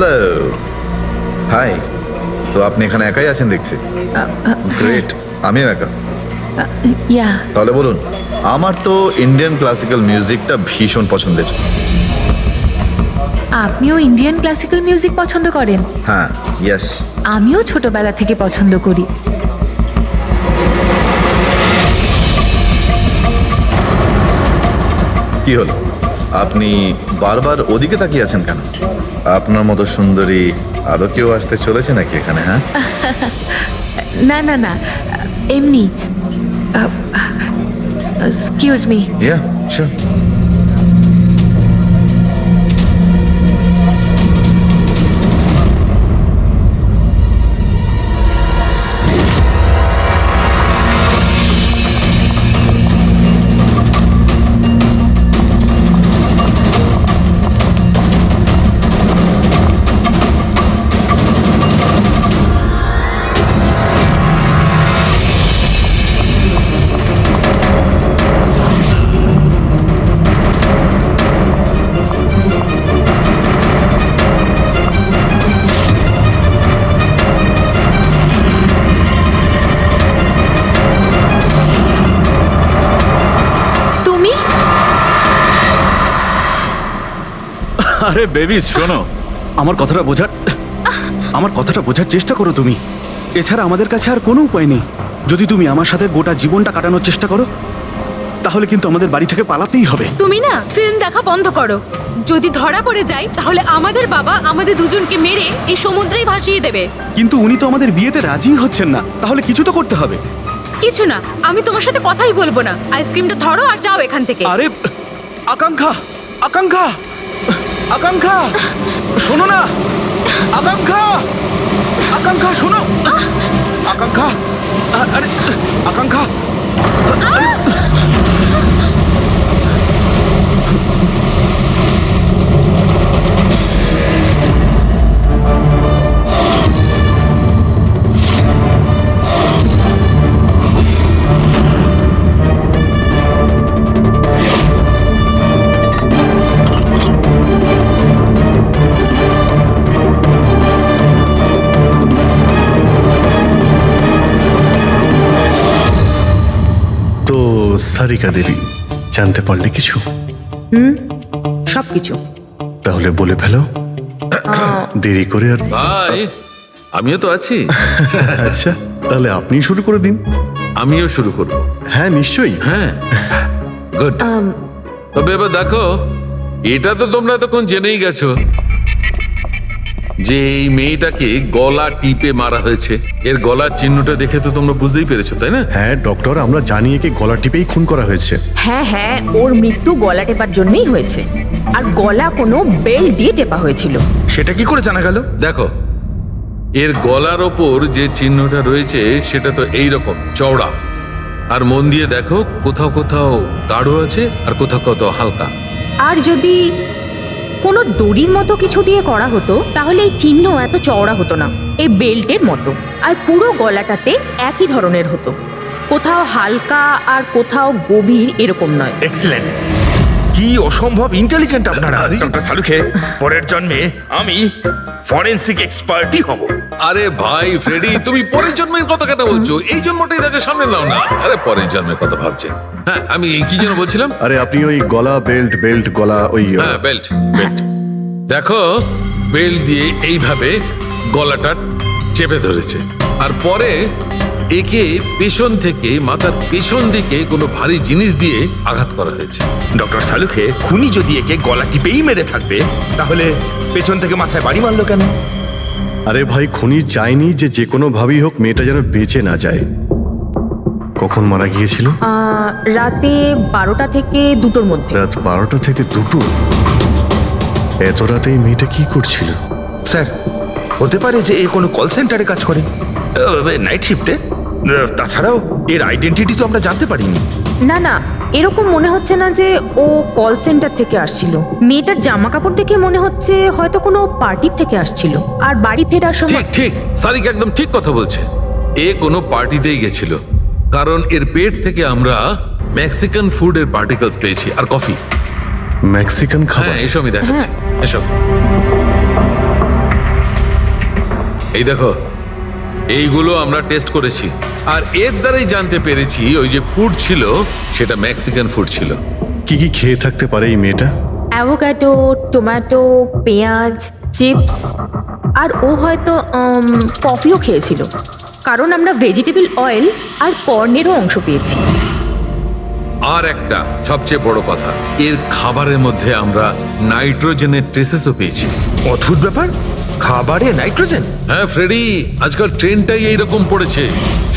Hello, high. তো আপনি এখানে একাই আছেন দেখছি। গ্রেট, আমিও একা। ইয়া তাহলে বলুন, আমার তো ইন্ডিয়ান ক্লাসিক্যাল মিউজিকটা ভীষণ পছন্দের। আপনিও ইন্ডিয়ান ক্লাসিক্যাল মিউজিক পছন্দ করেন? হ্যাঁ, ইয়েস। আমিও ছোটবেলা থেকে পছন্দ করি। কি হলো, আপনি বারবার ওদিকে তাকিয়ে আছেন কেন? আপনার মতো সুন্দরী আরো কেউ আসতে চলেছে নাকি এখানে? হ্যাঁ, না না না, এমনি। Excuse me. Yeah sure. তুমি? আরে বেবিস, শোনো, আমার কথাটা বোঝার চেষ্টা করো তুমি। এছাড়া আমাদের কাছে আর কোনো উপায় নেই। যদি তুমি আমার সাথে গোটা জীবনটা কাটানোর চেষ্টা করো, তাহলে কিন্তু আমাদের বাড়ি থেকে পালাতেই হবে। তুমি না ফিল্ম দেখা বন্ধ করো। যদি ধরা পড়ে যায় তাহলে আমাদের বাবা আমাদের দুজনকে মেরে এই সমুদ্রেই ভাসিয়ে দেবে। কিন্তু উনি তো আমাদের বিয়েতে রাজি হচ্ছেন না, তাহলে কিছু তো করতে হবে। কিছু না, আমি তোমার সাথে কথাই বলবো না। আইসক্রিমটা ধরো আর যাও এখান থেকে। আরে আকাঙ্ক্ষা, আকাঙ্ক্ষা, আকাঙ্ক্ষা, শোনো না। আকাঙ্ক্ষা, আকাঙ্ক্ষা, শোনো। আকাঙ্ক্ষা, আরে আকাঙ্ক্ষা। তো সারিকা দেবী, জানতে পারলে কিছু? সবকিছু। তাহলে বলে ফেলো, দেরি করে আর। ভাই, আমিও তো আছি। আচ্ছা, তাহলে আপনি শুরু করে দিন। আমিও শুরু করব। হ্যাঁ, নিশ্চয়ই। হ্যাঁ, গুড। তবে এবার দেখো, এটা তো তোমরা তখন জেনেই গেছো যে এই মেয়েটাকে গলা টিপে মারা হয়েছে। এর গলার চিহ্নটা দেখে তো তোমরা বুঝতেই পেরেছো, তাই না? হ্যাঁ ডক্টর, আমরা জানি একে গলা টিপেই খুন করা হয়েছে। হ্যাঁ হ্যাঁ, ওর মৃত্যু গলা টেপার জন্যই হয়েছে। আর গলা কোনো বেল্ট দিয়ে টেপা হয়েছিল। সেটা কি করে জানা গেল? দেখো, এর গলার ওপর যে চিহ্নটা রয়েছে সেটা তো এইরকম চওড়া। আর মন দিয়ে দেখো, কোথাও কোথাও গাঢ় আছে আর কোথাও কোথাও হালকা। আর যদি কোনো দড়ির মতো কিছু দিয়ে করা হতো তাহলে এই চিহ্ন এত চওড়া হতো না, এই বেল্টের মতো। আর পুরো গলাটাতে একই ধরনের হতো, কোথাও হালকা আর কোথাও গভীর, এরকম নয়। এক্সিলেন্ট। কি অসম্ভব ইন্টেলিজেন্ট আপনারা। ডক্টর সালুখে, পরের জন্মে আমি ফরেনসিক এক্সপার্টই হব। আরে ভাই ফ্রেডি, তুমি পরের জন্মের কথা কেন বলছো? এই জন্মটাই তাকে সামনে নাও না। আরে পরের জন্মের কথা ভাবছে। হ্যাঁ, আমি কি যেন বলছিলাম? আরে আপনি ওই গলা বেল্ট, বেল্ট গলা ওই হ্যাঁ, বেল্ট, বেল্ট। দেখো, বেল্ট দিয়ে এইভাবে গলাটা চেপে ধরেছে। আর পরে একে পেছন থেকে মাথার পেছন দিকে কোনো ভারী জিনিস দিয়ে আঘাত করা হয়েছে। ডক্টর সালুখে, খুনি যদি একে গলা টিপেই মেরে থাকবে তাহলে পেছন থেকে মাথায় বাড়ি মারলো কেন? আরে ভাই, খুনি চাইনি যে কোনো ভাবেই হোক মেয়েটা যেন বেঁচে না যায়। কখন মারা গিয়েছিল? রাতে 12টা থেকে 2টোর মধ্যে। রাত 12টা থেকে 2টো? এত রাতে এই মেয়েটা কি করছিল? স্যার, হতে পারে যে এ কোনো কল সেন্টারে কাজ করে, নাইট শিফটে। তাছাড়াও এর আইডেন্টিটি তো আমরা জানতে পারিনি। না না, এরকম মনে হচ্ছে না যে ও কল সেন্টার থেকে আসছিল। মেয়েটার জামা কাপড় দেখে মনে হচ্ছে হয়তো কোনো পার্টির থেকে আসছিল। আর বাড়ি ফেরার ঠিক সময়। ঠিক, সারিকা একদম ঠিক কথা বলছে। এ কোনো পার্টিতেই গেছিল, কারণ এর পেট থেকে আমরা মেক্সিকান ফুডের পার্টিকেলস পেয়েছি আর কফি। মেক্সিকান খাবার? হ্যাঁ, এসো আমি দেখাচ্ছি। এসো। এই দেখো, এইগুলো আমরা টেস্ট করেছি আর এর দ্বারাই জানতে পেরেছি ওই যে ফুড ছিল সেটা মেক্সিকান ফুড ছিল। কি কি খেয়ে থাকতে পারে এই মেয়েটা? অ্যাভোকাডো, টমেটো, পেঁয়াজ, চিপস, আর ও হয়তো কফিও খেয়েছিল, কারণ আমরা ভেজিটেবল অয়েল আর কর্নেরও অংশ পেয়েছি। আর একটা সবচেয়ে বড় কথা, এর খাবারের মধ্যে আমরা নাইট্রোজেনের ট্রেসেসও পেয়েছি। অদ্ভুত ব্যাপার, খাবারে নাইট্রোজেন। হ্যাঁ ফ্রেডি, আজকাল ট্রেনটাই এইরকম পড়েছে,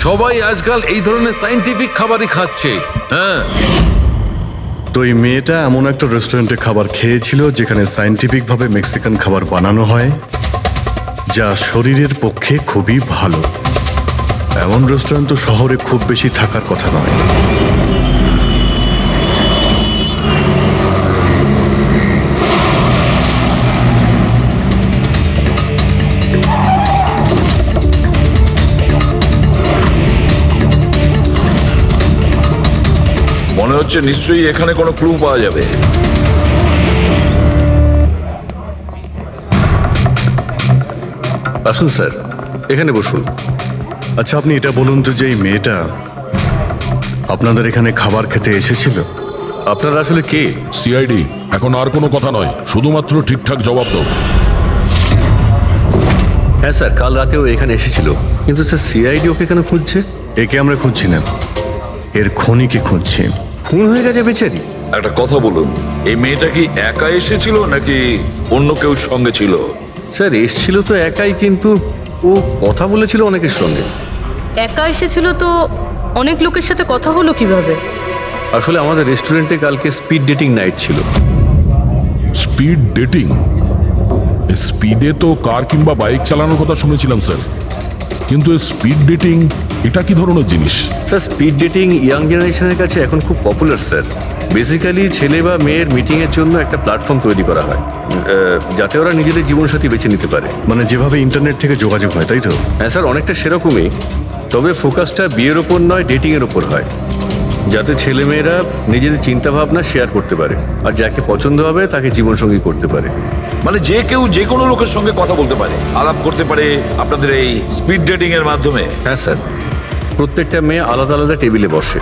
সবাই আজকাল এই ধরনের সায়েন্টিফিক খাবারই খাচ্ছে। হ্যাঁ, তো এই মেয়েটা এমন একটা রেস্টুরেন্টে খাবার খেয়েছিল যেখানে সায়েন্টিফিক ভাবে মেক্সিকান খাবার বানানো হয়, যা শরীরের পক্ষে খুবই ভালো। এমন রেস্টুরেন্ট তো শহরে খুব বেশি থাকার কথা নয়। মনে হচ্ছে নিশ্চয়ই এখানে কোনো ক্লু পাওয়া যাবে। আসুন স্যার, এখানে বসুন। আচ্ছা, আপনি এটা বলুন তো যে এই মেয়েটা আপনাদের এখানে খাবার খেতে এসেছিল? আপনারা আসলে কে? সিআইডি। এখন আর কোনো কথা নয়, শুধুমাত্র ঠিকঠাক জবাব দাও। হ্যাঁ স্যার, কাল রাতেও এখানে এসেছিল, কিন্তু স্যার সিআইডি ওকে কেন খুঁজছে? একে আমরা খুঁজছি না, এর খনিকে খুঁজছি। খুন হয়ে গেছে বেচারি। একটা কথা বলুন, এই মেয়েটা কি একা এসেছিল নাকি অন্য কেউ সঙ্গে ছিল? স্যার এসছিল তো একাই, কিন্তু ও কথা বলেছিল অনেকের সঙ্গে। একা এসেছিল তো অনেক লোকের সাথে কথা হলো কিভাবে? আসলে আমাদের রেস্টুরেন্টে কালকে স্পিড ডেটিং নাইট ছিল। Speed dating? স্পিডে তো কার কিংবা বাইক চালানোর কথা শুনেছিলাম স্যার, কিন্তু স্পিড ডেটিং এটা কি ধরনের জিনিস? স্যার স্পিড ডেটিং ইয়াং জেনারেশনের কাছে এখন খুব পপুলার স্যার। বেসিক্যালি ছেলে বা মেয়ের মিটিংয়ের জন্য একটা প্ল্যাটফর্ম তৈরি করা হয়, যাতে ওরা নিজেদের জীবনসাথী বেছে নিতে পারে। মানে যেভাবে ইন্টারনেট থেকে যোগাযোগ হয়, তাই তো? হ্যাঁ স্যার, অনেকটা সেরকমই, তবে ফোকাসটা বিয়ের ওপর নয়, ডেটিংয়ের ওপর হয়, যাতে ছেলেমেয়েরা নিজেদের চিন্তাভাবনা শেয়ার করতে পারে আর যাকে পছন্দ হবে তাকে জীবনসঙ্গী করতে পারে। মানে যে কেউ যে কোনো লোকের সঙ্গে কথা বলতে পারে, আলাপ করতে পারে আপনাদের এই স্পিড ডেটিং এর মাধ্যমে? হ্যাঁ স্যার, প্রত্যেকটা মেয়ে আলাদা আলাদা টেবিলে বসে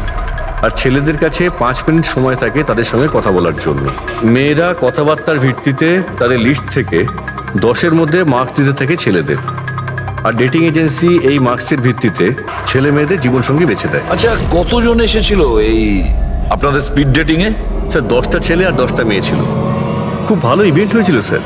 আর ছেলেদের কাছে 5 মিনিট সময় থাকে তাদের সঙ্গে কথা বলার জন্য। মেয়েরা কথাবার্তার ভিত্তিতে তাদের লিস্ট থেকে 10-এর মধ্যে মার্কস দিতে থাকে ছেলেদের, আর ডেটিং এজেন্সি এই মার্কসের ভিত্তিতে ছেলে মেয়েদের জীবনসঙ্গী বেছে দেয়। আচ্ছা, কতজন এসেছিল এই আপনাদের স্পিড ডেটিং এ? স্যার 10টা ছেলে আর 10টা মেয়ে ছিল। খুব ভালো ইভেন্ট হয়েছিল স্যার।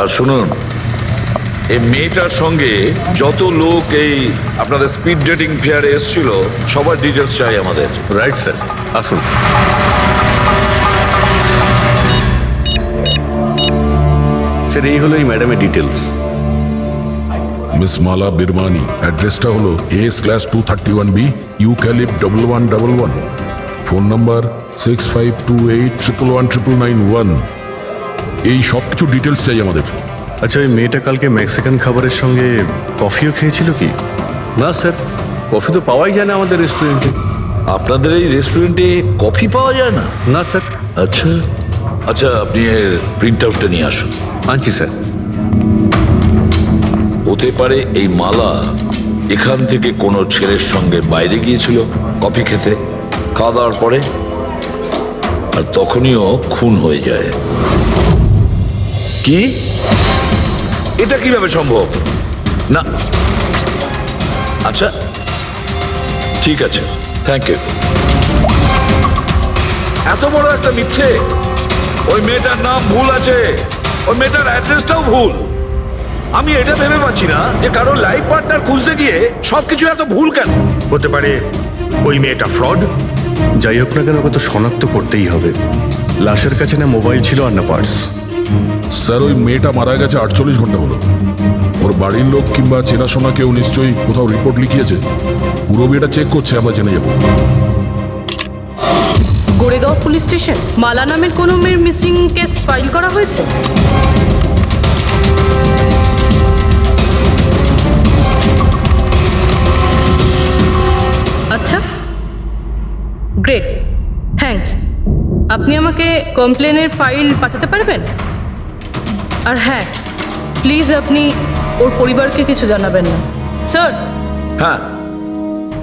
আর শুনুন, এই মেয়েটার সঙ্গে যত লোক এই আপনাদের স্পিড ডেটিং ফেয়ারে এসেছিল সবার ডিটেলস চাই আমাদের। রাইট স্যার, আসুন। স্যার এই হলো এই ম্যাডামের ডিটেলস। মিস মালা বিরমানি, অ্যাড্রেসটা হলো A/231B ইউক্যালিপ 1111, ফোন নাম্বার 6528119991। এই সব কিছু ডিটেলস চাই আমাদের। আচ্ছা, ওই মেয়েটা কালকে মেক্সিকান খাবারের সঙ্গে কফিও খেয়েছিল কি? না স্যার, কফি তো পাওয়াই যায় না আমাদের রেস্টুরেন্টে। আপনাদের এই রেস্টুরেন্টে কফি পাওয়া যায় না? না স্যার। আচ্ছা আচ্ছা, আপনি এর প্রিন্ট আউটটা নিয়ে আসুন। আনছি স্যার। হতে পারে এই মালা এখান থেকে কোনো ছেলের সঙ্গে বাইরে গিয়েছিল কফি খেতে, খাওয়া দাওয়ার পরে, আর তখনইও খুন হয়ে যায়। কি? এটা কিভাবে সম্ভব? না, আচ্ছা ঠিক আছে, থ্যাংক ইউ। এত বড় একটা মিথ্যে! ওই মেয়েটার নাম ভুল আছে, ওই মেয়েটার অ্যাড্রেসটাও ভুল। আমি এটা ভেবে পাচ্ছি না যে কারো লাইফ পার্টনার খুঁজতে গিয়ে সবকিছু এত ভুল কেন হতে পারে। ওই মেয়েটা ফ্রড। যাই হোক না কেন, ওকে তো শনাক্ত করতেই হবে। লাশের কাছে না মোবাইল ছিল আর না পার্স। স্যার ওই মেয়েটা মারা গেছে 48 ঘন্টা হলো। ওর বাড়ির লোক কিংবা চেনাশোনা কেউ নিশ্চয়ই কোথাও রিপোর্ট লিখিয়েছে। পুরো বিয়েটা চেক করছে, আমরা জেনে যাবো। গোরেগাঁও পুলিশ স্টেশন মালা নামের কোনো মেয়ের মিসিং কেস ফাইল করা হয়েছে? আচ্ছা, গ্রেট, থ্যাঙ্কস। আপনি আমাকে কমপ্লেনের ফাইল পাঠাতে পারবেন? আর হ্যাঁ, প্লিজ আপনি ওর পরিবারকে কিছু জানাবেন না। স্যার, হ্যাঁ,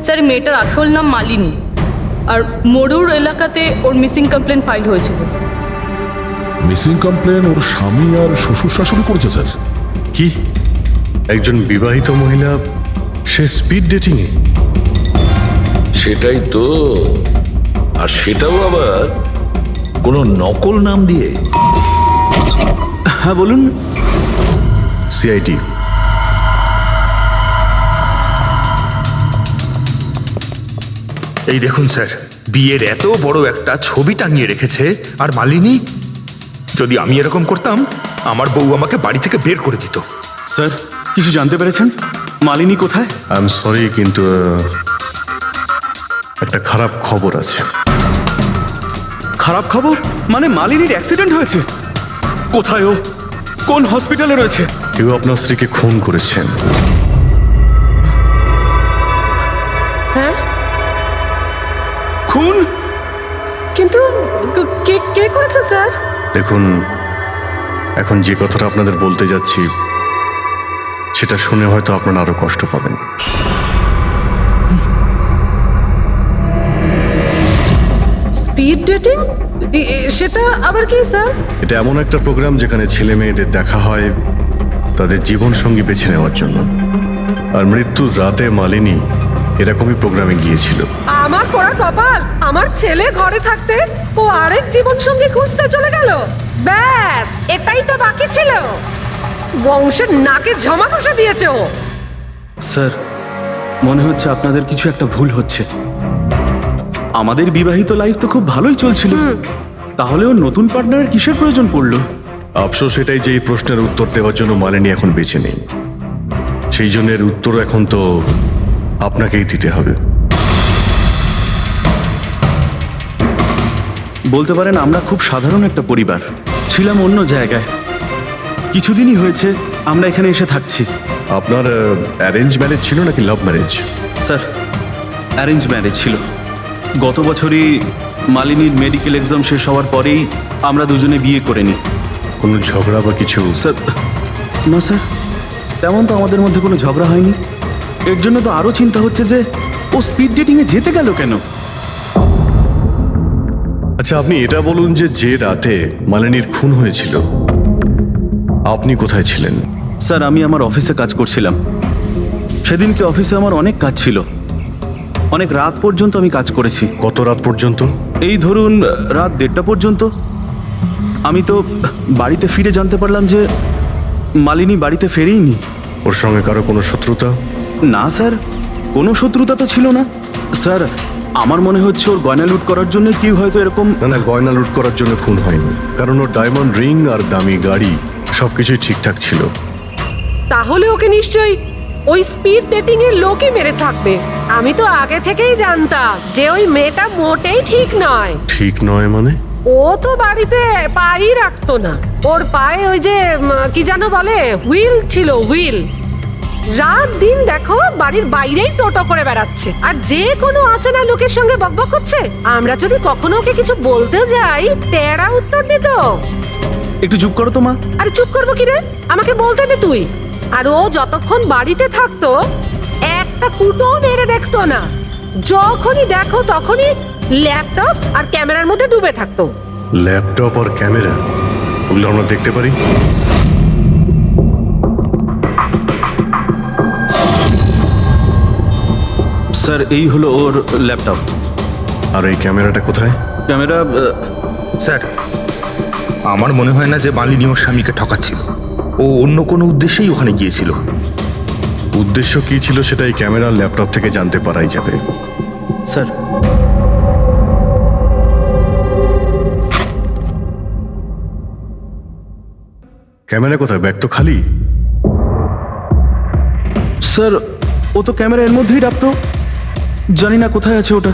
স্যার, মেয়েটার আসল নাম মালিনী, আর মরুর এলাকাতে ওর মিসিং কমপ্লেন ফাইল হয়েছিল। মিসিং কমপ্লেন ওর স্বামী আর শ্বশুর শাশুড়ি করেছে স্যার। কি একজন বিবাহিত মহিলা, সে স্পিড ডেটিং এ? সেটাই তো। আর সেটাও আবার কোনো নকল নাম দিয়ে। হ্যাঁ বলুন। সিআইডি। এই দেখুন স্যার, বিয়ের এত বড় একটা ছবি টাঙিয়ে রেখেছে, আর মালিনী। যদি আমি এরকম করতাম, আমার বউ আমাকে বাড়ি থেকে বের করে দিত। স্যার, কিছু জানতে পেরেছেন? মালিনী কোথায়? আই এম সরি, কিন্তু একটা খারাপ খবর আছে। খারাপ খবর? মানে মালিনীর অ্যাক্সিডেন্ট হয়েছে? কোথায় ও? কোন হসপিটালে রয়েছে? কেউ আপনার স্ত্রীকে খুন করেছেন। হ্যাঁ, খুন? কিন্তু কে কে করেছে স্যার? দেখুন, এখন যে কথাটা আপনাদের বলতে যাচ্ছি, সেটা শুনে হয়তো আপনারা আরো কষ্ট পাবেন। Speed dating? সেটা আবার কি স্যার? এটা এমন একটা প্রোগ্রাম যেখানে ছেলে মেয়েদের দেখা হয় তাদের জীবন সঙ্গী বেছে নেওয়ার জন্য। আর মৃত্যুর রাতে মালিনী এরকমই প্রোগ্রামে গিয়েছিল। আমার পোড়া কপাল, আমার ছেলে ঘরে থাকতে ও আরেক জীবন সঙ্গী খুঁজতে চলে গেল। ব্যাস, এটাই তো বাকি ছিল। বংশের নাকে ঝমা কষা দিয়েছে ও। স্যার, মনে হচ্ছে আপনাদের কিছু একটা ভুল হচ্ছে। আমাদের বিবাহিত লাইফ তো খুব ভালোই চলছিল, তাহলেও নতুন পার্টনারের কিসের প্রয়োজন পড়লো? আফসোস এটাই যে এই প্রশ্নের উত্তর দেওয়ার জন্য মালিনী এখন বেঁচে নেই। সেই জন্য এর উত্তর এখন তো আপনাকেই দিতে হবে। বলতে পারেন আমরা খুব সাধারণ একটা পরিবার, ছিলাম অন্য জায়গায়। কিছুদিনই হয়েছে আমরা এখানে এসে থাকছি। আপনার অ্যারেঞ্জ ম্যারেজ ছিল নাকি love marriage? Sir, arrange marriage ছিল। গত বছরই মালিনীর মেডিকেল এক্সাম শেষ হওয়ার পরেই আমরা দুজনে বিয়ে করে নিই। কোনো ঝগড়া বা কিছু? স্যার, না স্যার, তেমন তো আমাদের মধ্যে কোনো ঝগড়া হয়নি। এর জন্য তো আরও চিন্তা হচ্ছে যে ও স্পিড ডেটিংয়ে যেতে গেল কেন। আচ্ছা, আপনি এটা বলুন যে যে রাতে মালিনীর খুন হয়েছিল আপনি কোথায় ছিলেন? স্যার, আমি আমার অফিসে কাজ করছিলাম। সেদিনকে অফিসে আমার অনেক কাজ ছিল, অনেক রাত পর্যন্ত আমি কাজ করেছি। কত রাত পর্যন্ত? এই ধরুন রাত 1:30 পর্যন্ত। আমি তো বাড়িতে ফিরে জানতে পারলাম যে মালিনী বাড়িতে ফেরেইনি। ওর সঙ্গে কারো কোনো শত্রুতা? না স্যার, কোনো শত্রুতা তো ছিল না। স্যার, আমার মনে হচ্ছে ওর গয়না লুট করার জন্য কেউ হয়তো এরকম। না না, গয়না লুট করার জন্য খুন হয়নি, কারণ ওর ডায়মন্ড রিং আর দামি গাড়ি সবকিছুই ঠিকঠাক ছিল। তাহলে ওকে নিশ্চয়ই ওই স্পিড ডেটিং এর লোকই মেরে থাকবে। আমি তো আগে থেকেই জানতাম যে ওই মেয়েটা মোটেই ঠিক নয়। ঠিক নয় মানে? ও তো বাড়িতে পাই রাখতো না। ওর পায়ে ওই যে কি যেন বলে, হুইল ছিল, হুইল। রাত দিন দেখো বাড়ির বাইরেই টোটো করে বেড়াচ্ছে, আর যে কোনো অচেনা লোকের সঙ্গে বকবক করছে। আমরা যদি কখনো ওকে কিছু বলতেও যাই, তেড়া উত্তর দিত। একটু চুপ করো তো মা। আরে চুপ করবো কি রে, আমাকে বলতে দে তুই। আর ও যতক্ষণ বাড়িতে থাকতো একটা কুটো মেরে দেখতো না। যখনই দেখো তখনই ল্যাপটপ আর ক্যামেরার মধ্যে ডুবে থাকতো। ল্যাপটপ আর ক্যামেরা, ওগুলো আমরা দেখতে পারি? স্যার, এই হলো ওর ল্যাপটপ। আর এই ক্যামেরাটা কোথায়? ক্যামেরা? স্যার, আমার মনে হয় না যে মালিনী ওর স্বামীকে ঠকাচ্ছিল। ও অন্য কোনো উদ্দেশ্যেই ওখানে গিয়েছিল। উদ্দেশ্য কি ছিল সেটা এই ক্যামেরা ল্যাপটপ থেকে জানতে পারাই যাবে। স্যার, ক্যামেরা কোথায়? ব্যাগ তো খালি। স্যার ও তো ক্যামেরা এর মধ্যেই রাখতো, জানি না কোথায় আছে ওটা।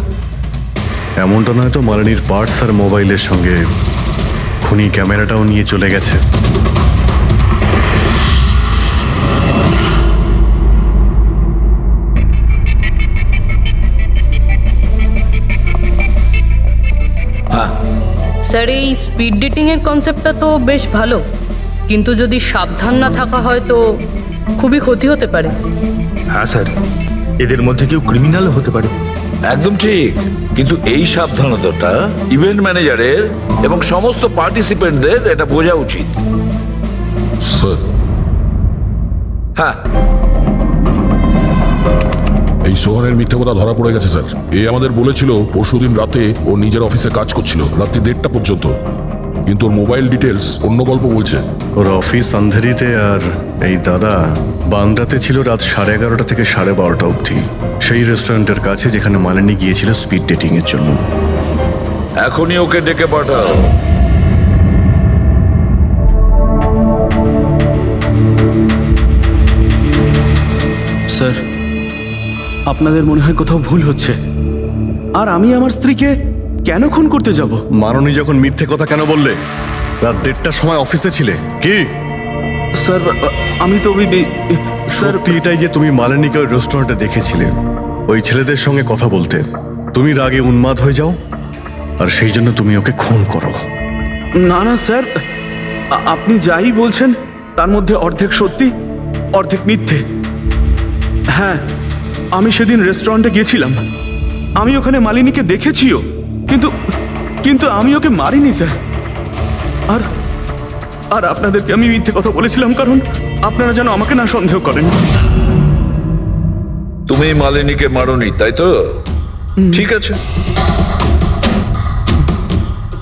এমনটা নয় তো মালিনীর পার্টস আর মোবাইলের সঙ্গে খুনি ক্যামেরাটাও নিয়ে চলে গেছে? স্যার এই স্পিড ডেটিং এর কনসেপ্টটা তো বেশ ভালো, কিন্তু যদি সাবধান না থাকা হয় তো খুবই ক্ষতি হতে পারে। হ্যাঁ স্যার, এদের মধ্যে কেউ ক্রিমিনালও হতে পারে। একদম ঠিক, কিন্তু এই সাবধানতাটা ইভেন্ট ম্যানেজারের এবং সমস্ত পার্টিসিপেন্টদের এটা বোঝা উচিত। স্যার, হ্যাঁ, এই সোহানের মিথ্যে কথা ধরা পড়ে গেছে স্যার। এ আমাদের বলেছিল পরশুদিন রাতে ও নিজের অফিসে কাজ করছিল রাত্রি 1:30টা পর্যন্ত, কিন্তু ওর মোবাইল ডিটেলস অন্য গল্প বলছে। ওর অফিস আন্ধেরিতে আর এই দাদা বান্দ্রাতে ছিল রাত 11:30 থেকে 12:30 অবধি, সেই রেস্টুরেন্টের কাছে যেখানে মালিনী গিয়েছিল স্পিড ডেটিং এর জন্য। এখনই ওকে ডেকে পাঠাও। স্যার, আপনাদের মনে হয় কোথাও ভুল হচ্ছে। আর আমি আমার স্ত্রীকে কেন খুন করতে যাব? মাননী যখন মিথ্যে কথা কেন বললে? রাত 1:30টার সময় অফিসে ছিলে কি? স্যার আমি তো স্যার সত্যি এটাই যে তুমি মালিনীকে ওই রেস্টুরেন্টে দেখেছিলে ওই ছেলেদের সঙ্গে কথা বলতে। তুমি রাগে উন্মাদ হয়ে যাও আর সেই জন্য তুমি ওকে খুন করো। না না স্যার, আপনি যাই বলছেন তার মধ্যে অর্ধেক সত্যি অর্ধেক মিথ্যে। হ্যাঁ, আমি সেদিন রেস্টুরেন্টে গিয়েছিলাম, আমি ওখানে মালিনীকে দেখেছিও, কিন্তু কিন্তু আমি ওকে মারিনি স্যার। আর আর আপনাদেরকে আমি মিথ্যে কথা বলেছিলাম কারণ আপনারা যেন আমাকে না সন্দেহ করেন। তুমি মালিনীকে মারোনি, তাই তো? ঠিক আছে।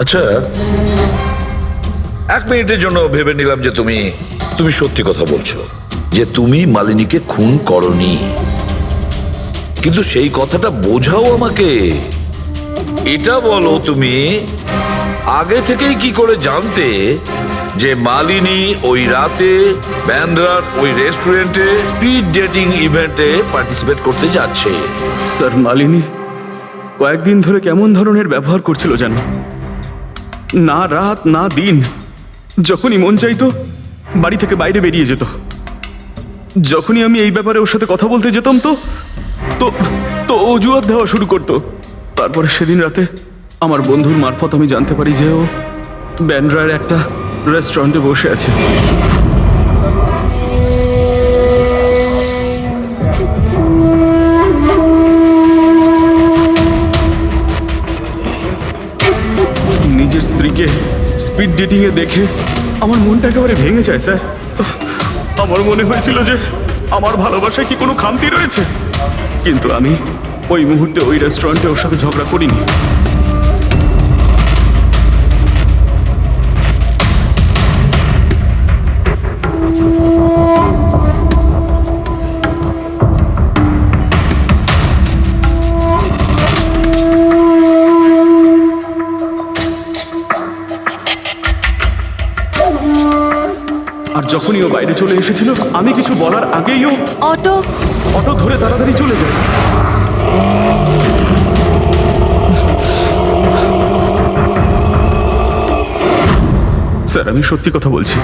আচ্ছা, 1 মিনিটের জন্য ভেবে নিলাম যে তুমি সত্যি কথা বলছো, যে তুমি মালিনীকে খুন করনি, কিন্তু সেই কথাটা বোঝাও আমাকে। এটা বলো, তুমি আগে থেকেই কি করে জানতে যে মালিনী ওই রাতে ব্যান্ড্রার ওই রেস্টুরেন্টে স্পিড ডেটিং ইভেন্টে পার্টিসিপেট করতে যাচ্ছে? স্যার, মালিনী কয়েকদিন ধরে কেমন ধরনের ব্যবহার করছিল জানো? না রাত না দিন, যখনই মন চাইতো বাড়ি থেকে বাইরে বেরিয়ে যেত। যখনই আমি এই ব্যাপারে ওর সাথে কথা বলতে যেতাম তো তো তো অজুহাত দেওয়া শুরু করতো। তারপরে সেদিন রাতে আমার বন্ধুর মারফত আমি জানতে পারি যে ও ব্যান্ড্রার একটা রেস্টুরেন্টে বসে আছে। নিজের স্ত্রীকে স্পিড ডেটিং এ দেখে আমার মনটা একেবারে ভেঙে যায় স্যার। আমার মনে হয়েছিল যে আমার ভালোবাসায় কি কোনো খামতি রয়েছে, কিন্তু আমি ওই মুহূর্তে ওই রেস্টুরেন্টে ওর সাথে ঝগড়া করিনি। আর যখনই ও বাইরে চলে এসেছিল আমি কিছু বলার আগেই ও অটো ধরে তাড়াতাড়ি চলে যায়। স্যার, আমি সত্যি কথা বলছি,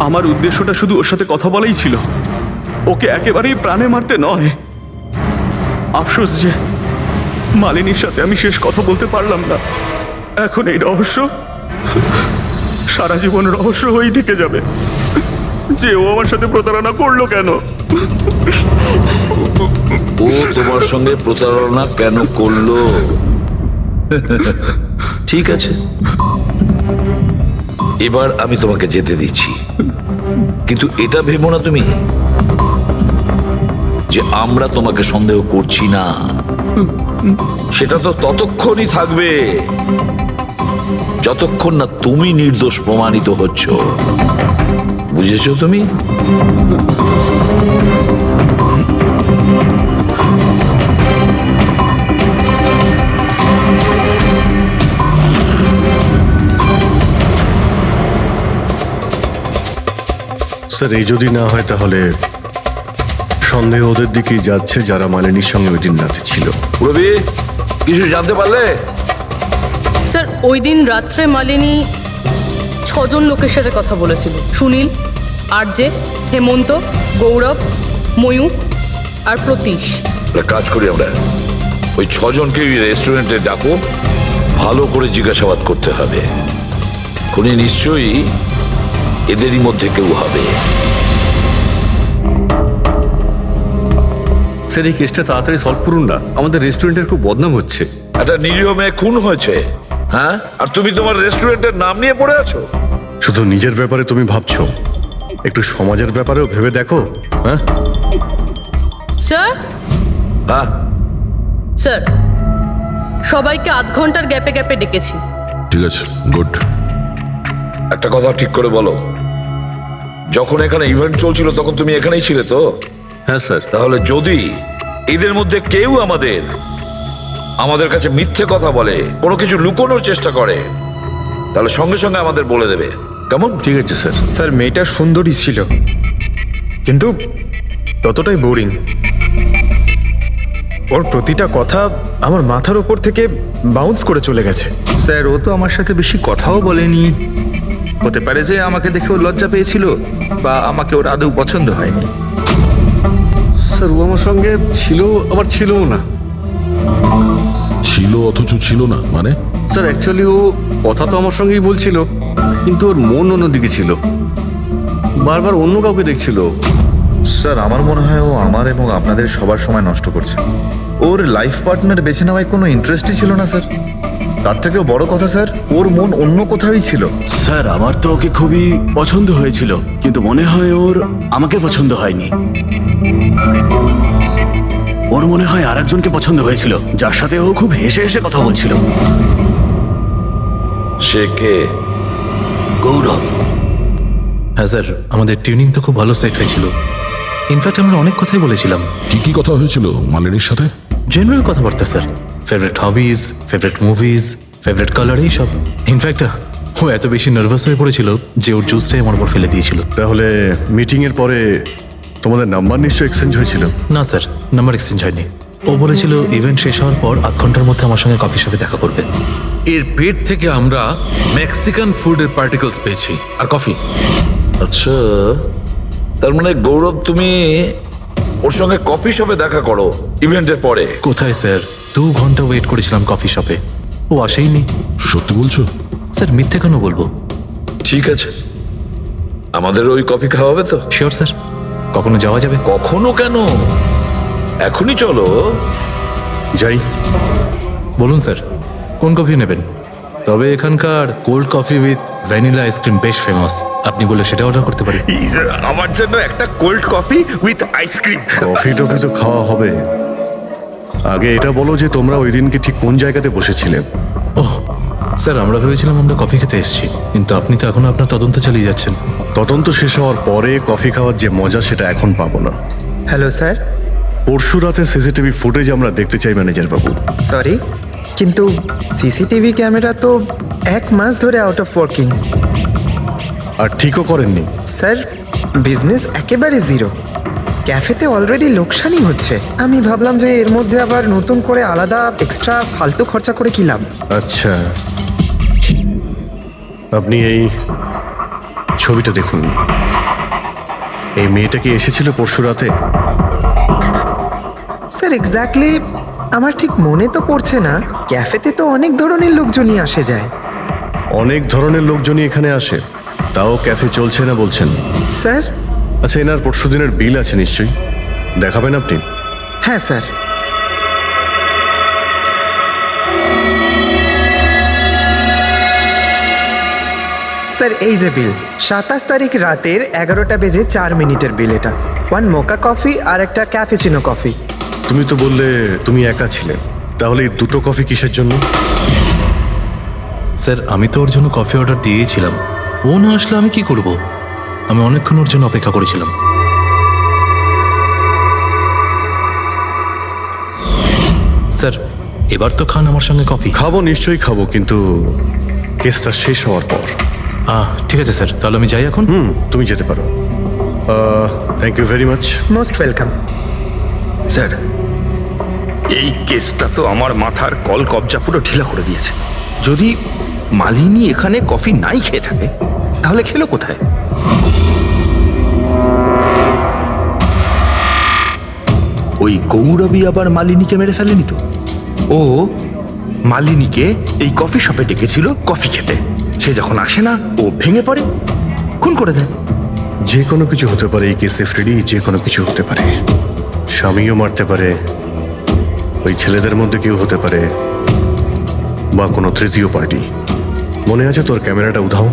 আমার উদ্দেশ্যটা শুধু ওর সাথে কথা বলাই ছিল, ওকে একেবারেই প্রাণে মারতে নয়। আফসোস যে মালিনীর সাথে আমি শেষ কথা বলতে পারলাম না। এখন এই রহস্য সারা জীবন রহস্য হয়েই থেকে যাবে যে ও আমার সাথে প্রতারণা করলো কেন। ও তোমার সঙ্গে প্রতারণা কেন করলো? ঠিক আছে, এবার আমি তোমাকে যেতে দিচ্ছি, কিন্তু এটা ভেবো না তুমি যে আমরা তোমাকে সন্দেহ করছি না। সেটা তো ততক্ষণই থাকবে যতক্ষণ না তুমি নির্দোষ প্রমাণিত হচ্ছ। বুঝেছো তুমি? স্যার, এই যদি না হয় তাহলে সন্দেহ ওদের দিকেই যাচ্ছে যারা মালিনীর সঙ্গে ওই দিন রাতে ছিল। রবি কিছু জানতে পারলে? স্যার ওই দিন রাত্রে মালিনী 6 জন লোকের সাথে কথা বলেছিল। সুনীল, আরজে, হেমন্ত, গৌরব, ময়ূক আর প্রতীশ। একটা কাজ করি আমরা, ওই 6 জনকে রেস্টুরেন্টে ডাকো, ভালো করে জিজ্ঞাসাবাদ করতে হবে। খুনি নিশ্চয়ই এদেরই মধ্যে কেউ হবে। স্যার এই কেসটা তাড়াতাড়ি সলভ করুন না, আমাদের রেস্টুরেন্টের খুব বদনাম হচ্ছে। একটা নিরীহ মেয়ে খুন হয়েছে, হ্যাঁ, আর তুমি তোমার রেস্টুরেন্টের নাম নিয়ে পড়ে আছো। শুধু নিজের ব্যাপারে তুমি ভাবছো, একটু সমাজের ব্যাপারেও ভেবে দেখো। হ্যাঁ স্যার, হ্যাঁ, স্যার সবাইকে আধ ঘন্টার গ্যাপে গ্যাপে ডেকেছি। ঠিক আছে, গুড। একটা কথা ঠিক করে বলো, যখন এখানে ইভেন্ট চলছিল তখন তুমি এখানেই ছিলে তো? হ্যাঁ স্যার। তাহলে যদি এদের মধ্যে কেউ আমাদের কাছে মিথ্যে কথা বলে, কোনো কিছু লুকোনোর চেষ্টা করে, তাহলে সঙ্গে সঙ্গে আমাদের বলে দেবে, কেমন? ঠিক আছে স্যার। স্যার মেয়েটা সুন্দরী ছিল, কিন্তু ততটাই বোরিং। ওর প্রতিটা কথা আমার মাথার উপর থেকে বাউন্স করে চলে গেছে। স্যার ও তো আমার সাথে বেশি কথাও বলেনি। হতে পারে যে আমাকে দেখে ও লজ্জা পেয়েছিল, বা আমাকে ওর আদৌ পছন্দ হয়নি। স্যার ও আমার সঙ্গে ছিল আবার ছিলও না। ছিল অথচ ছিল না মানে? স্যার অ্যাকচুয়ালি ও কথা তো আমার সঙ্গেই বলছিল, কিন্তু ওর মন অন্যদিকে ছিল, বারবার অন্য কাউকে দেখছিল। স্যার আমার মনে হয় ও আমার এবং আপনাদের সবার সময় নষ্ট করছে। ওর লাইফ পার্টনার বেছে নেওয়ায় কোনো ইন্টারেস্টই ছিল না স্যার। তার থেকেও বড় কথা স্যার, ওর মন অন্য কোথাওই ছিল। স্যার আমার তো ওকে খুবই পছন্দ হয়েছিল, কিন্তু মনে হয় ওর আমাকে পছন্দ হয়নি। ওর মনে হয় আরেকজনকে পছন্দ হয়েছিল, যার সাথে ও খুব হেসে হেসে কথা বলছিল। সে কে? গৌরব। হ্যাঁ স্যার, আমাদের টিউনিং তো খুব ভালো সেট হয়েছিল। ইনফ্যাক্ট আমরা অনেক কথাই বলেছিলাম। কি কি কথা হয়েছিল মালিনীর সাথে? জেনারেল কথাবার্তা sir, favourite hobbies, favourite movies, favourite colour, এইসব। ইনফ্যাক্ট ও এত বেশি নার্ভাস হয়ে পড়েছিল যে ওর জুসটাই আমার উপর ফেলে দিয়েছিল। তাহলে মিটিং এর পরে তোমাদের নাম্বার নিশ্চয়ই এক্সচেঞ্জ হয়েছিল? না স্যার, নাম্বার এক্সচেঞ্জ হয়নি। ও বলেছিল ইভেন্ট শেষ হওয়ার পর 8 ঘন্টার মধ্যে আমার সঙ্গে কফি শপে দেখা করবে। এর পেট থেকে আমরা মেক্সিকান ফুডের পার্টিকেলস পেয়েছি, আর কফি। আচ্ছা, তার মানে গৌরব তুমি ওর সঙ্গে কফি শপে দেখা করো ইভেন্টের পরে? কোথায় স্যার, 2 ঘন্টা ওয়েট করেছিলাম কফি শপে, ও আসেইনি। সত্যি বলছো? স্যার মিথ্যে কেন বলবো? ঠিক আছে, আমাদের ওই কফি খাওয়াবে তো? শিওর স্যার, কখনো যাওয়া যাবে? কখনো কেন, এখনই চলো। যাই। বলুন স্যার, কোন কফি নেবেন? তবে এখানকার cold coffee with vanilla ice cream বেশ ফেমাস, আপনি বলে সেটা অর্ডার করতে পারি। আমার জন্য একটা cold coffee with ice cream. Coffee toffee তো খাওয়া হবে, আগে এটা বলো যে তোমরা ওই দিনকে ঠিক কোন জায়গাতে বসেছিলে? ওহ স্যার, আমরা ভেবেছিলাম আমরা কফি খেতে এসেছি, কিন্তু আপনি তো এখনো আপনার তদন্ত চালিয়ে যাচ্ছেন। তদন্ত শেষ হওয়ার পরে কফি খাওয়ার যে মজা সেটা এখন পাবো না। Hello sir. পরশু রাতে সিসিটিভি ফুটেজ আমরা দেখতে চাই ম্যানেজার বাবু। সরি, কিন্তু সিসিটিভি ক্যামেরা তো 1 মাস ধরে আউট অফ ওয়ার্কিং। আর ঠিকও করেননি? স্যার বিজনেস একেবারে জিরো, ক্যাফেতে অলরেডি লোকসানি হচ্ছে। আমি ভাবলাম যে এর মধ্যে আবার নতুন করে আলাদা এক্সট্রা ফালতু খরচা করে কি লাভ। আচ্ছা, আপনি এই ছবিটা দেখুন। এই মেয়েটা কি এসেছিল পরশু রাতে? স্যার এক্স্যাক্টলি আমার ঠিক মনে তো পড়ছে না। ক্যাফেতে তো অনেক ধরনের লোকজনই আসে যায়। অনেক ধরনের লোকজনই এখানে আসে, তাও ক্যাফে চলছে না বলছেন? স্যার আচ্ছা, এনার পরশু দিনের বিল আছে নিশ্চয়ই, দেখাবেন আপনি? হ্যাঁ স্যার। স্যার এই যে বিল, 27 তারিখ রাতের 11টা বেজে 4 মিনিটের বিল এটা। 1 মোকা কফি আর একটা ক্যাফেচিনো কফি। তুমি তো বললে তুমি একা ছিলে, তাহলে এই 2টো কফি কিসের জন্য? স্যার আমি তো ওর জন্য কফি অর্ডার দিয়েছিলাম, ও না আসলে আমি কি করব? আমি অনেকক্ষণ ওর জন্য অপেক্ষা করেছিলাম। স্যার এবার তো খান আমার সঙ্গে কফি। খাবো, নিশ্চয়ই খাবো, কিন্তু কেসটা শেষ হওয়ার পর। ঠিক আছে স্যার, তাহলে আমি যাই এখন? তুমি যেতে পারো। Thank you very much. Most welcome. Sir, এই কেসটা তো আমার মাথার কল কবজা পুরো ঢিলা করে দিয়েছে। যদি মালিনী এখানে কফি নাই খেয়ে থাকে তাহলে খেলো কোথায়? ওই গৌরবী আবার মালিনীকে মেরে ফেলেনি তো? ও মালিনীকে এই কফি শপে ডেকেছিল কফি খেতে, সে যখন আসে না ও ভেঙে পড়ে, খুন করে দেয়। যে কোনো কিছু হতে পারে এই কেসে ফ্রেডি, যে কোনো কিছু হতে পারে। স্বামীও মারতে পারে, ওই ছেলেদের মধ্যে কেউ হতে পারে, বা কোনো তৃতীয় পার্টি। মনে আছে তোর ক্যামেরাটা উধাও?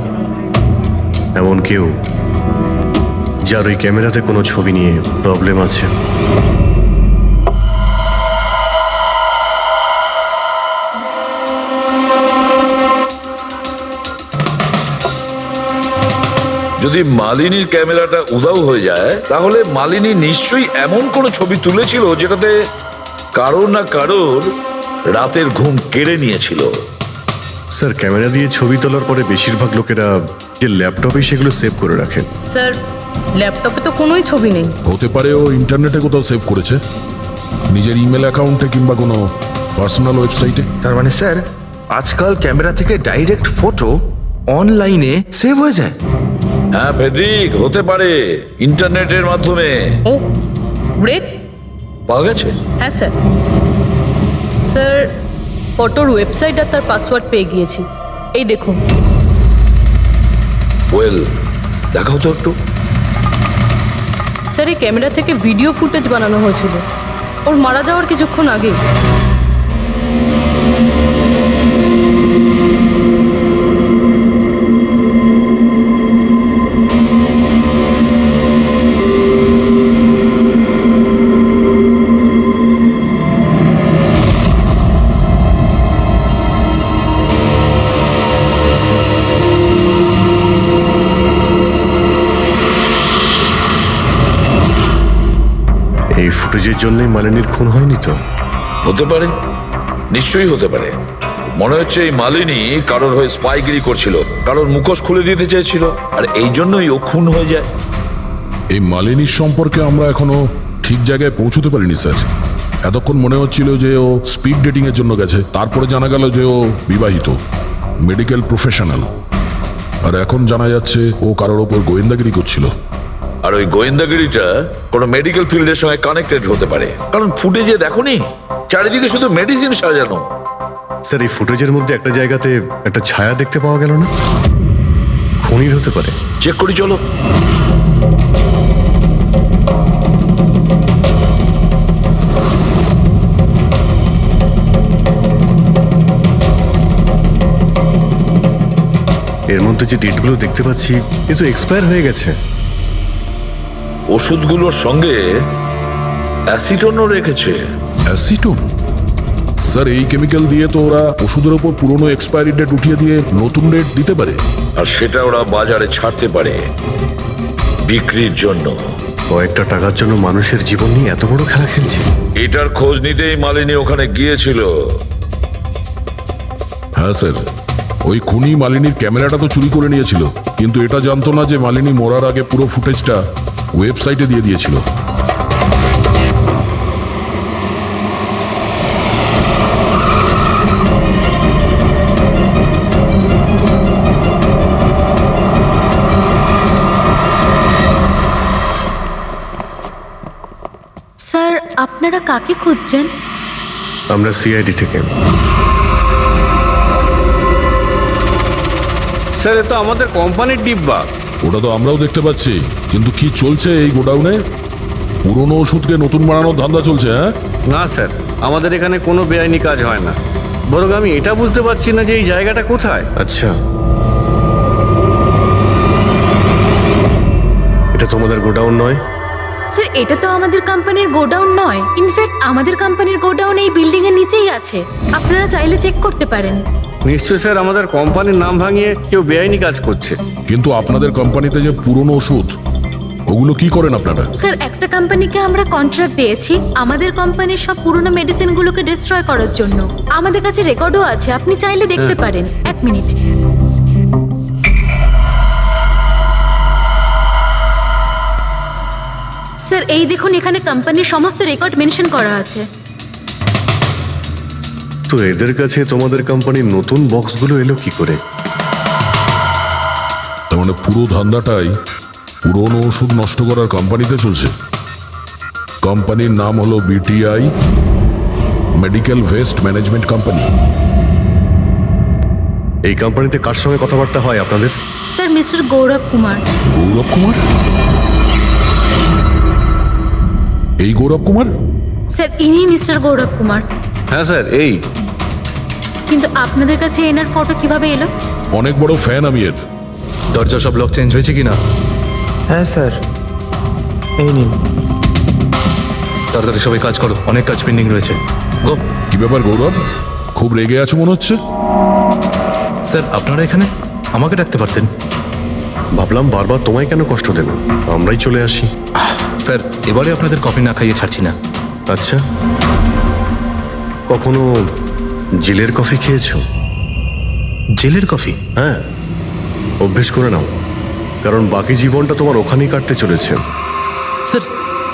এমন কেউ যার ওই ক্যামেরাতে কোনো ছবি নিয়ে প্রবলেম আছে। যদি মালিনীর ক্যামেরাটা উধাও হয়ে যায় তাহলে মালিনী নিশ্চয়ই এমন কোনো ছবি তুলেছিল যেটাতে কারোর না কারোর রাতের ঘুম কেড়ে নিয়েছিল। স্যার, ক্যামেরা দিয়ে ছবি তোলার পরে বেশিরভাগ লোকেরা যে ল্যাপটপে সেগুলো সেভ করে রাখেন। স্যার, ল্যাপটপে তো কোনোই ছবি নেই। হতে পারে ও ইন্টারনেটে কোথাও সেভ করেছে, নিজের ইমেল অ্যাকাউন্টে কিংবা কোনো পার্সোনাল ওয়েবসাইটে। তার মানে স্যার, আজকাল ক্যামেরা থেকে ডাইরেক্ট ফটো অনলাইনে সেভ হয়ে যায়। হ্যাঁ ফেডরিক, হতে পারে ইন্টারনেটের মাধ্যমে। ও গ্রেট, পাওয়া গেছে? হ্যাঁ স্যার। স্যার, ফটোর ওয়েবসাইট আর তার পাসওয়ার্ড পেয়ে গিয়েছি, এই দেখুন। ওয়েল, দেখাও তো একটু। স্যার, এই ক্যামেরা থেকে ভিডিও ফুটেজ বানানো হয়েছিল ওর মারা যাওয়ার কিছুক্ষণ আগে। এই ফুটেজের জন্যই মালিনীর খুন হয়নি তো? হতে পারে, নিশ্চয়ই হতে পারে। মনে হচ্ছে এই মালিনী কারোর হয়ে স্পাইগিরি করছিল, কারোর মুখোশ খুলে দিতে চেয়েছিল, আর এই জন্যই ও খুন হয়ে যায়। এই মালিনীর সম্পর্কে আমরা এখনো ঠিক জায়গায় পৌঁছতে পারিনি স্যার। এতক্ষণ মনে হচ্ছিল যে ও স্পিড ডেটিং এর জন্য গেছে, তারপরে জানা গেল যে ও বিবাহিত, মেডিকেল প্রফেশনাল, আর এখন জানা যাচ্ছে ও কারোর ওপর গোয়েন্দাগিরি করছিল। আর ওই গোয়েন্দাগিরিটা কোনো মেডিকেল ফিল্ডের সঙ্গে কানেক্টেড হতে পারে, কারণ ফুটেজে দেখোনি চারিদিকে শুধু মেডিসিন সাজানো। স্যার, এই ফুটেজের মধ্যে একটা জায়গাতে একটা ছায়া দেখতে পাওয়া গেল না? খুনির হতে পারে। চেক করি চলো। এর মধ্যে যে ডেটগুলো দেখতে পাচ্ছি এ তো এক্সপায়ার হয়ে গেছে। ওষুধগুলোর সঙ্গে অ্যাসিটনও রেখেছে। অ্যাসিটোন? স্যার, এই কেমিক্যাল দিয়ে তো ওরা ওষুধের ওপর পুরনো এক্সপায়ারি ডেট উঠিয়ে দিয়ে নতুন ডেট দিতে পারে, আর সেটা ওরা বাজারে ছাড়তে পারে বিক্রির জন্য। কয়েকটা টাকার জন্য মানুষের জীবন নিয়ে এত বড় খেলা খেলছে। এটার খোঁজ নিতেই মালিনী ওখানে গিয়েছিল। হ্যাঁ স্যার, ওই খুনি মালিনীর ক্যামেরাটা তো চুরি করে নিয়েছিল, কিন্তু এটা জানতো না যে মালিনী মরার আগে পুরো ফুটেজটা ওয়েবসাইটে দিয়ে দিয়েছিল। স্যার, আপনারা কাকে খুঁজছেন? আমরা সিআইডি থেকে। স্যার, এ তো আমাদের কোম্পানির ডিব্বা। ওটা তো আমরাও দেখতে পাচ্ছি, কিন্তু কি চলছে এই গোডাউনে? পুরনো ওষুধকে নতুন বানানোর ধান্দা চলছে? হ্যাঁ না স্যার, আমাদের এখানে কোনো বেআইনি কাজ হয় না। বরং আমি এটা বুঝতে পারছি না যে এই জায়গাটা কোথায়। আচ্ছা, এটা তোমাদের গোডাউন নয়? স্যার, এটা তো আমাদের কোম্পানির গোডাউন নয়। ইনফ্যাক্ট আমাদের কোম্পানির গোডাউন এই বিল্ডিং এর নিচেই আছে, আপনারা চাইলে চেক করতে পারেন। নিশ্চয় স্যার, আমাদের কোম্পানির নাম ভাঙিয়ে কেউ বেআইনি কাজ করছে। কিন্তু আপনাদের কোম্পানিতে যে পুরনো ওষুধ, ওগুলো কি করেন আপনারা? স্যার, একটা কোম্পানিকে আমরা কন্ট্রাক্ট দিয়েছি আমাদের কোম্পানির সব পুরনো মেডিসিনগুলোকে ডিস্ট্রয় করার জন্য। আমাদের কাছে রেকর্ডও আছে, আপনি চাইলে দেখতে পারেন। এক মিনিট। স্যার এই দেখুন, এখানে কোম্পানির সমস্ত রেকর্ড মেনশন করা আছে। তো এদের কাছে তোমাদের কোম্পানির নতুন বক্সগুলো এলো কি করে? তার মানে পুরো ধান্দাটাই পুরনো ওষুধ নষ্ট করার কোম্পানিতে চলছে। কোম্পানির নাম হলো BTI medical waste management company. এই কোম্পানিতে কার সঙ্গে কথাবার্তা হয় আপনাদের? স্যার মিস্টার গৌরব কুমার। গৌরব কুমার? এই গৌরব কুমার? স্যার ইনি মিস্টার গৌরব কুমার। হ্যাঁ স্যার, এই কিন্তু আপনাদের কাছে এনার ফটো কিভাবে এলো? অনেক বড় ফ্যান আমি এর। দরজা সব লক চেঞ্জ হয়েছে কিনা? হ্যাঁ স্যার, এই নিন। তাড়াতাড়ি সবাই কাজ করো, অনেক কাজ পেন্ডিং রয়েছে। গো। কি ব্যাপার গৌরব, খুব রেগে আছো মনে হচ্ছে? স্যার আপনারা এখানে? আমাকে ডাকতে পারতেন। ভাবলাম বারবার তোমায় কেন কষ্ট দেব, আমরাই চলে আসি। স্যার এবারে আপনাদের কফি না খাইয়ে ছাড়ছি না। আচ্ছা, কখনো জেলের কফি খেয়েছো? জেলের কফি? হ্যাঁ, অভ্যেস করে নাও, কারণ বাকি জীবনটা তোমার ওখানেই কাটতে চলেছে। স্যার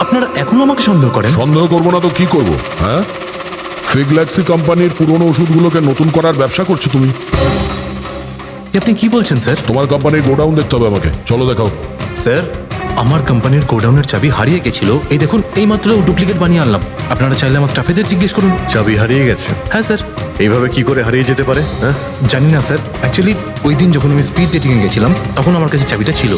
আপনারা এখনো আমাকে সন্দেহ করেন? সন্দেহ করবো না তো কি করবো? হ্যাঁ, ফিগল্যাক্সি কোম্পানির পুরনো ওষুধগুলোকে নতুন করার ব্যবসা করছো তুমি। আপনি কি বলছেন স্যার? তোমার কোম্পানির গোডাউন দেখতে হবে আমাকে, চলো দেখাও। স্যার আমার কোম্পানির গোডাউনের চাবি হারিয়ে গেছিল, এই দেখুন এই মাত্র ডুপ্লিকেট বানিয়ে আনলাম। আপনারা চাইলে আমার স্টাফেদের জিজ্ঞেস করুন। চাবি হারিয়ে গেছে? হ্যাঁ স্যার। এইভাবে কি করে হারিয়ে যেতে পারে? হ্যাঁ জানি না স্যার, অ্যাকচুয়ালি ওই দিন যখন আমি স্পিড ডেটিংয়ে গেছিলাম তখন আমার কাছে চাবিটা ছিল।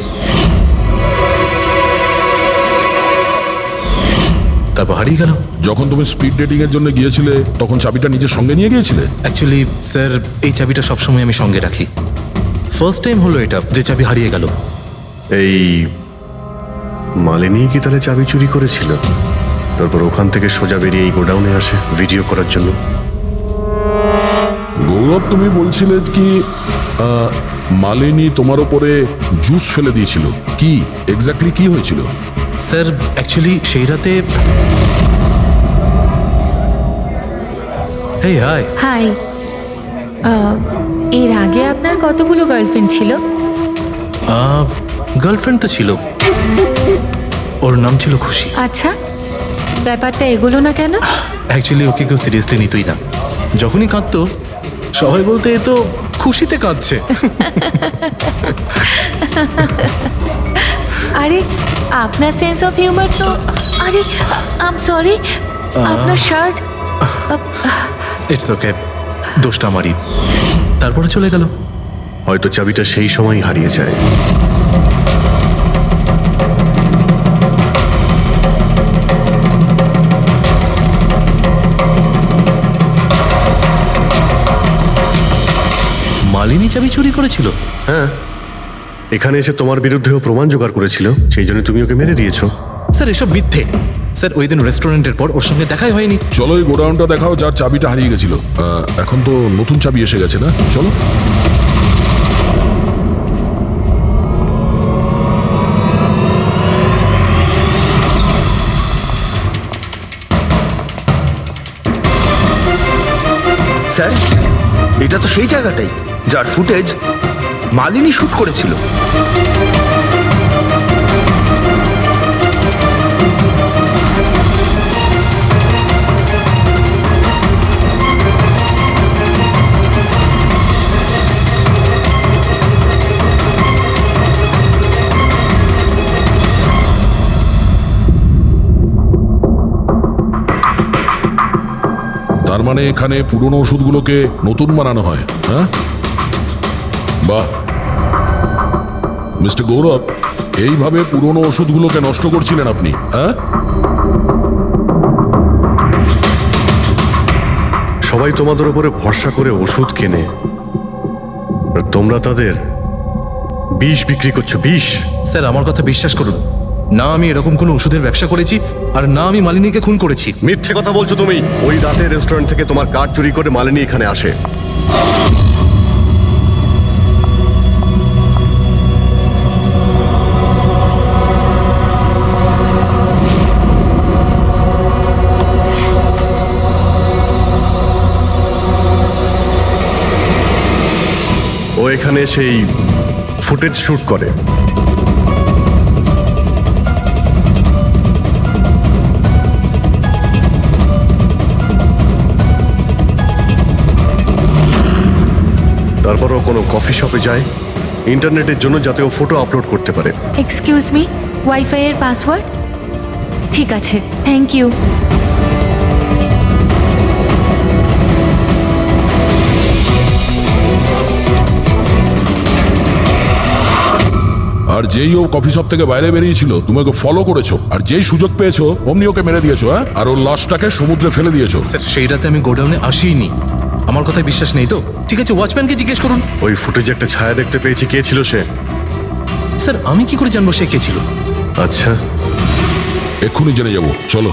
তারপর হারিয়ে গেল। যখন তুমি স্পিড ডেটিং এর জন্য গিয়েছিলে তখন চাবিটা নিজের সঙ্গে নিয়ে গিয়েছিলে? অ্যাকচুয়ালি স্যার এই চাবিটা সবসময় আমি সঙ্গে রাখি। ফার্স্ট টাইম হলো এটা যে চাবি হারিয়ে গেল। এই মালিনী কি তাহলে চাবি চুরি করেছিল, তারপর ওখান থেকে সোজা বেরিয়ে এই গোডাউনে আসে ভিডিও করার জন্য? গৌরব তুমি বলছিলে কি মালিনী তোমার উপরে জুস ফেলে দিয়েছিল, কি এক্স্যাক্টলি কি হয়েছিল? স্যার অ্যাকচুয়ালি সেই রাতে এই হাই হাই, এর আগে আপনার কতগুলো গার্লফ্রেন্ড ছিল? গার্লফ্রেন্ড তো ছিল, ওর নাম ছিল খুশি। আচ্ছা, ব্যাপারটা এগুলো না কেন? অ্যাকচুয়ালি ওকে কেউ সিরিয়াসলি নিতই না, যখনই কাঁদতো সবাই বলতে এ তো খুশিতে কাঁদছে। আরে আপনার সেন্স অফ হিউমার তো, আরে আই এম সরি, আপনার শার্ট। ইটস ওকে, দোষটা আমারই। তারপরে চলে গেল। হয়তো চাবিটা সেই সময় হারিয়ে যায়। মালিনী চাবি চুরি করেছিল? হ্যাঁ, এখানে এসে তোমার বিরুদ্ধেও প্রমাণ জোগাড় করেছিল, সেই জন্য তুমি ওকে মেরে দিয়েছো। স্যার এসব মিথ্যে। স্যার ওই দিন রেস্টুরেন্টের পর ওর সঙ্গে দেখাই হয়নি। চলো এই গোডাউনটা দেখাও যার চাবিটা হারিয়ে গেছিল। এখন তো নতুন চাবি এসে গেছে না, চলো। স্যার এটা তো সেই জায়গাটাই যার ফুটেজ মালিনী শুট করেছিল। তার মানে এখানে পুরনো ওষুধগুলোকে নতুন বানানো হয়। হ্যাঁ, বাহ। মিস্টার গৌরব, এইভাবে পুরনো ওষুধগুলোকে নষ্ট করছিলেন আপনি? হ্যাঁ, সবাই তোমাদের উপরে ভরসা করে ওষুধ কেনে, আর তোমরা তাদের বিষ বিক্রি করছো। বিষ? স্যার আমার কথা বিশ্বাস করুন, না আমি এরকম কোনো ওষুধের ব্যবসা করেছি, আর না আমি মালিনীকে খুন করেছি। মিথ্যে কথা বলছো তুমি। ওই রাতে রেস্টুরেন্ট থেকে তোমার কার্ড চুরি করে মালিনী এখানে আসে। ও এখানে সেই ফুটেজ শুট করে। কোনো কফি শপে যায় ইন্টারনেটের জন্য, যাতে ও ফটো আপলোড করতে পারে। এক্সকিউজ মি, ওয়াইফাই এর পাসওয়ার্ড? ঠিক আছে, থ্যাংক ইউ। আর যেই ও কফি শপ থেকে বাইরে বেরিয়েছিল তুমি ওকে ফলো করেছো, আর যেই সুযোগ পেয়েছো অমনি ওকে মেরে দিয়েছো, হ্যাঁ? আর ওর লাশটাকে সমুদ্রে ফেলে দিয়েছো। স্যার সেই রাতে আমি গোডাউনে আসিনি, আমার কথায় বিশ্বাস নেই তো? ঠিক আছে, ওয়াচম্যানকে জিজ্ঞেস করুন। ওই ফুটেজে একটা ছায়া দেখতে পেয়েছি, কে ছিল সে? স্যার আমি কি করে জানবো সে কে ছিল? আচ্ছা, এক্ষুনি জেনে যাবো, চলো।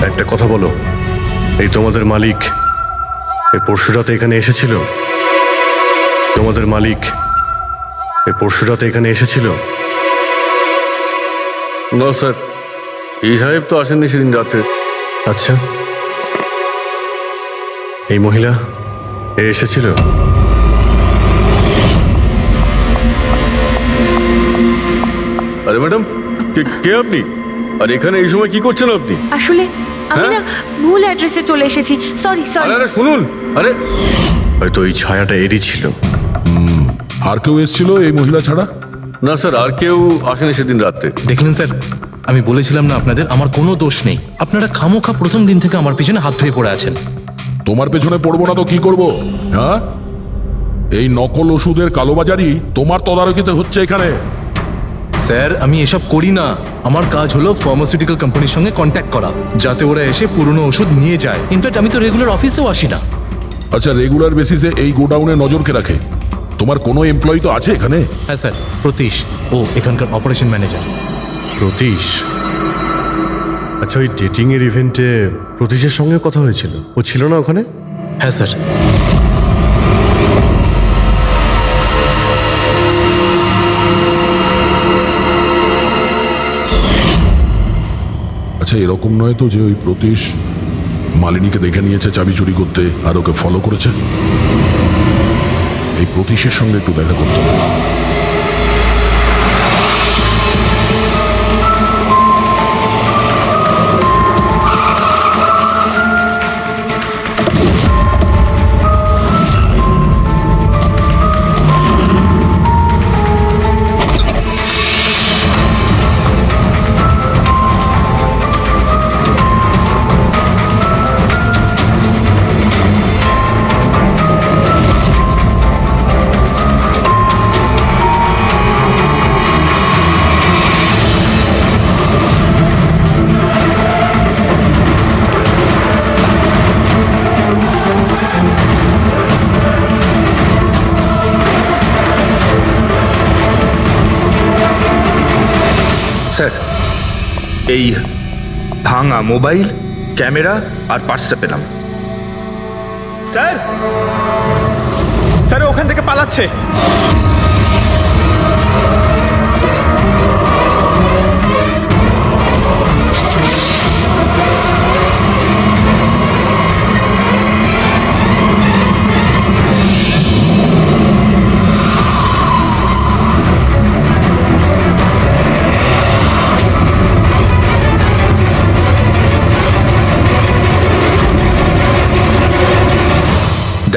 একটা কথা বলো, এই তোমাদের মালিক এই পরশু রাতে এখানে এসেছিল? তোমাদের মালিক এই পরশু রাতে এখানে এসেছিল? না স্যার, এই সাহেব তো আসেননি সেদিন রাতে। আচ্ছা, এই মহিলা এ এসেছিল? আরে ম্যাডাম, কে আপনি? আর এখানে এই সময় কি করছেন আপনি? আসলে আমি না ভুল অ্যাড্রেসে চলে এসেছি, সরি সরি। আরে শুনুন, আরে হয়তো এই ছায়াটা এরই ছিল। আর কেউ এসেছিল এই মহিলা ছাড়া? না স্যার, আর কেউ আসেনি সেদিন রাতে। দেখলেন স্যার, আমি বলেছিলাম না আপনাদের আমার কোনো দোষ নেই। আপনারা খামোখা প্রথম দিন থেকে আমার পিছনে হাত ধুয়ে পড়ে আছেন। তোমার পেছনে পড়বো না তো কি করব? হ্যাঁ, এই নকল ওষুধের কালোবাজারি তোমার তদারকিতে হচ্ছে এখানে। স্যার আমি এসব করি না, আমার কাজ হলো ফার্মাসিউটিক্যাল কোম্পানির সঙ্গে কন্ট্যাক্ট করা, যাতে ওরা এসে পুরনো ওষুধ নিয়ে যায়। ইনফ্যাক্ট আমি তো রেগুলার অফিসেও আসি না। আচ্ছা, রেগুলার বেসিসে এই গোডাউনে নজর কে রাখে? তোমার কোনো এমপ্লয়ি তো আছে এখানে? হ্যাঁ স্যার, প্রতীশ, ও এখানকার অপারেশন ম্যানেজার। প্রতীশ? আচ্ছা, ওই ডেটিং এর ইভেন্টে প্রতীশের সঙ্গে কথা হয়েছিল? ও ছিল না ওখানে? হ্যাঁ স্যার। আচ্ছা, এরকম নয় তো যে ওই প্রতীশ মালিনীকে দেখে নিয়েছে চাবি চুরি করতে আর ওকে ফলো করেছে? এই প্রতীশের সঙ্গে একটু দেখা করতে হবে। স্যার, এই ভাঙা মোবাইল, ক্যামেরা আর পার্সটা পেলাম। স্যার, স্যার ওখান থেকে পালাচ্ছে।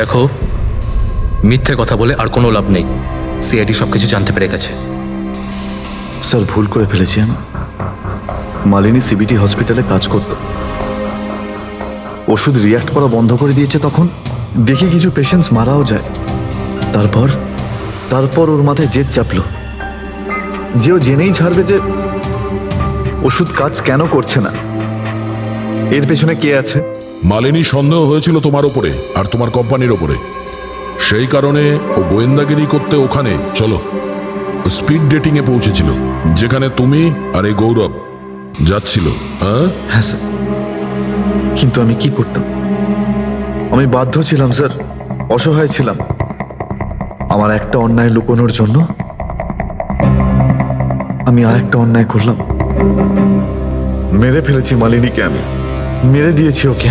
দেখো, মিথ্যে কথা বলে আর কোনো লাভ নেই। সিআইডি সবকিছু জানতে পেরে গেছে। স্যার, ভুল করে ফেলেছি আমি। মালিনী সিবিটি হসপিটালে কাজ করত, ওষুধ রিয়াক্ট করা বন্ধ করে দিয়েছে। তখন দেখি কিছু পেশেন্টস মারাও যায়। তারপর ওর মাথায় জেদ চাপলো যে ও জেনেই ছাড়বে যে ওষুধ কাজ কেন করছে না, এর পেছনে কে আছে। মালিনী সন্দেহ হয়েছিল তোমার ওপরে আর তোমার কোম্পানির ওপরে, সেই কারণে ও গোয়েন্দাগিরি করতে ওখানে চলো স্পিড ডেটিং এ পৌঁছেছিল, যেখানে তুমি আর এই গৌরব যাচ্ছিল। হ্যাঁ স্যার, কিন্তু আমি কি করতাম? আমি বাধ্য ছিলাম স্যার, অসহায় ছিলাম। আমার একটা অন্যায় লুকোনোর জন্য আমি আর একটা অন্যায় করলাম। মেরে ফেলেছি মালিনীকে, আমি মেরে দিয়েছি ওকে।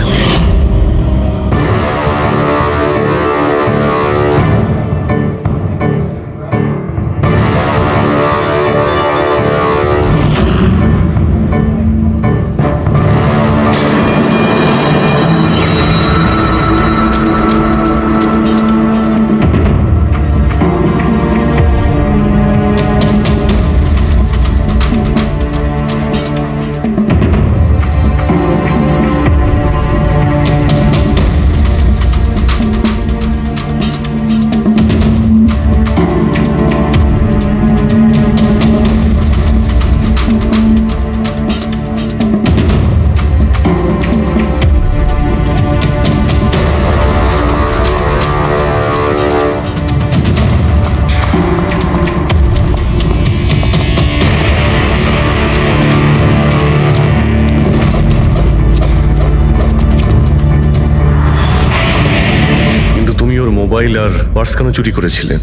মোবাইল আর পার্স কেন চুরি করেছিলেন?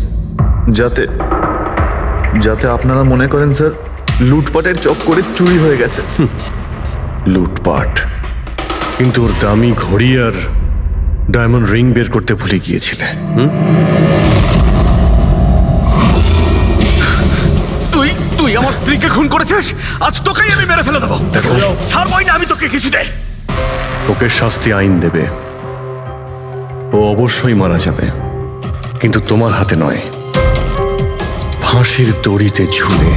যাতে যাতে আপনারা মনে করেন স্যার লুটপাটের চক্করে চুরি হয়ে গেছে। লুটপাট, কিন্তু ওর দামি ঘড়ি আর ডায়মন্ড রিং বের করতে ভুলে গিয়েছিলে। তুই আমার স্ত্রীকে খুন করেছিস, আজ তোকেই আমি মেরে ফেলে দেবো। দেখো, ছাড়বই না আমি তোকে কিছুতে। ওকে শাস্তি আইন দেবে, ও অবশ্যই মারা যাবে, কিন্তু তোমার হাতে নয়, ফাঁসির দড়িতে ঝুলে।